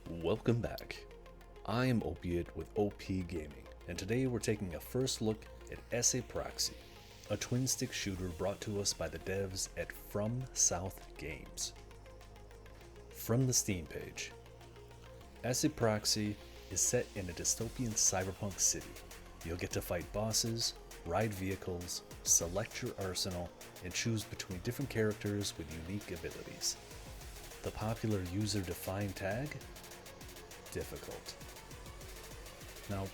Welcome back. I am Opiate with OP Gaming, and today we're taking a first look at EsseProxy, a twin-stick shooter brought to us by the devs at From South Games. From the Steam page, EsseProxy is set in a dystopian cyberpunk city. You'll get to fight bosses, ride vehicles, select your arsenal, and choose between different characters with unique abilities. The popular user-defined tag? Difficult. Now,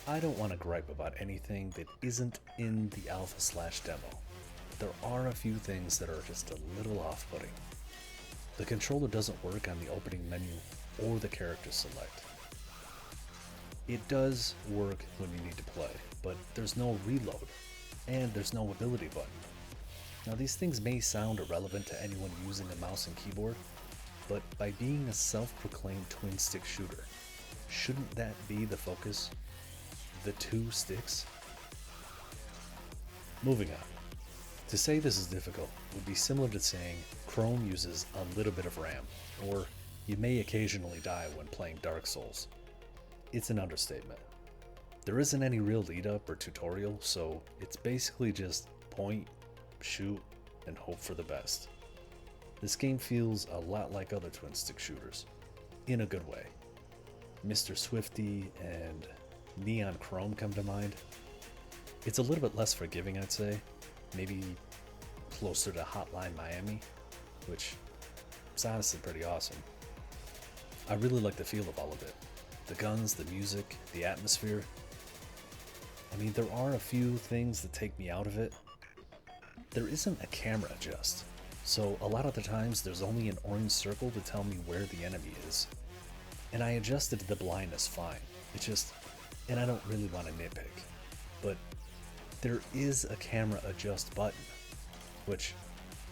I don't want to gripe about anything that isn't in the alpha/demo. There are a few things that are just a little off-putting. The controller doesn't work on the opening menu or the character select. It does work when you need to play, but there's no reload, and there's no ability button. Now, these things may sound irrelevant to anyone using a mouse and keyboard, but by being a self-proclaimed twin-stick shooter, shouldn't that be the focus? The two sticks? Moving on. To say this is difficult would be similar to saying Chrome uses a little bit of RAM, or you may occasionally die when playing Dark Souls. It's an understatement. There isn't any real lead-up or tutorial, so it's basically just point, shoot, and hope for the best. This game feels a lot like other twin-stick shooters, in a good way. Mr. Swifty and Neon Chrome come to mind. It's a little bit less forgiving, I'd say, maybe closer to Hotline Miami, which is honestly pretty awesome. I really like the feel of all of it. The guns, the music, the atmosphere. I mean, there are a few things that take me out of it. There isn't a camera adjust, so a lot of the times there's only an orange circle to tell me where the enemy is. And I adjusted the blindness fine. It's just, and I don't really want to nitpick, but there is a camera adjust button, which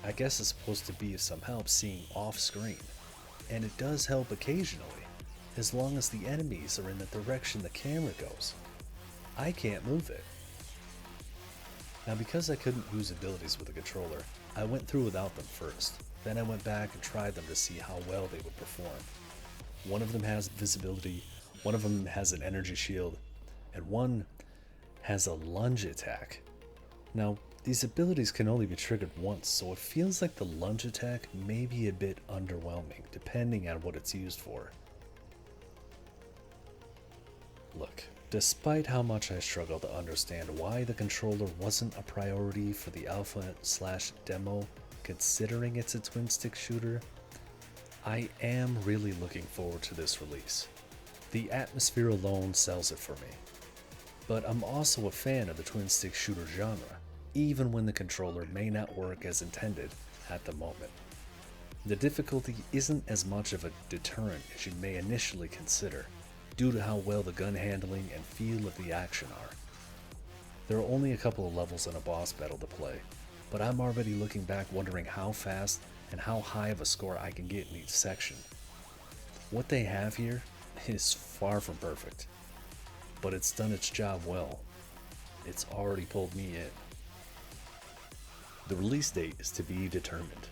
I guess is supposed to be some help seeing off screen. And it does help occasionally, as long as the enemies are in the direction the camera goes. I can't move it. Now, because I couldn't use abilities with a controller, I went through without them first. Then I went back and tried them to see how well they would perform. One of them has visibility, one of them has an energy shield, and one has a lunge attack. Now, these abilities can only be triggered once, so it feels like the lunge attack may be a bit underwhelming, depending on what it's used for. Look, despite how much I struggle to understand why the controller wasn't a priority for the alpha/demo, considering it's a twin-stick shooter, I am really looking forward to this release. The atmosphere alone sells it for me. But I'm also a fan of the twin-stick shooter genre, even when the controller may not work as intended at the moment. The difficulty isn't as much of a deterrent as you may initially consider, due to how well the gun handling and feel of the action are. There are only a couple of levels in a boss battle to play, but I'm already looking back wondering how fast and how high of a score I can get in each section. What they have here is far from perfect, but it's done its job well. It's already pulled me in. The release date is to be determined,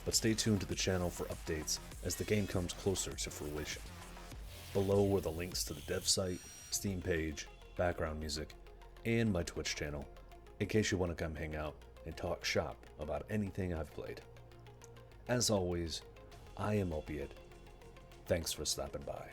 but stay tuned to the channel for updates as the game comes closer to fruition. Below are the links to the dev site, Steam page, background music, and my Twitch channel, in case you want to come hang out and talk shop about anything I've played. As always, I am Opiate. Thanks for stopping by.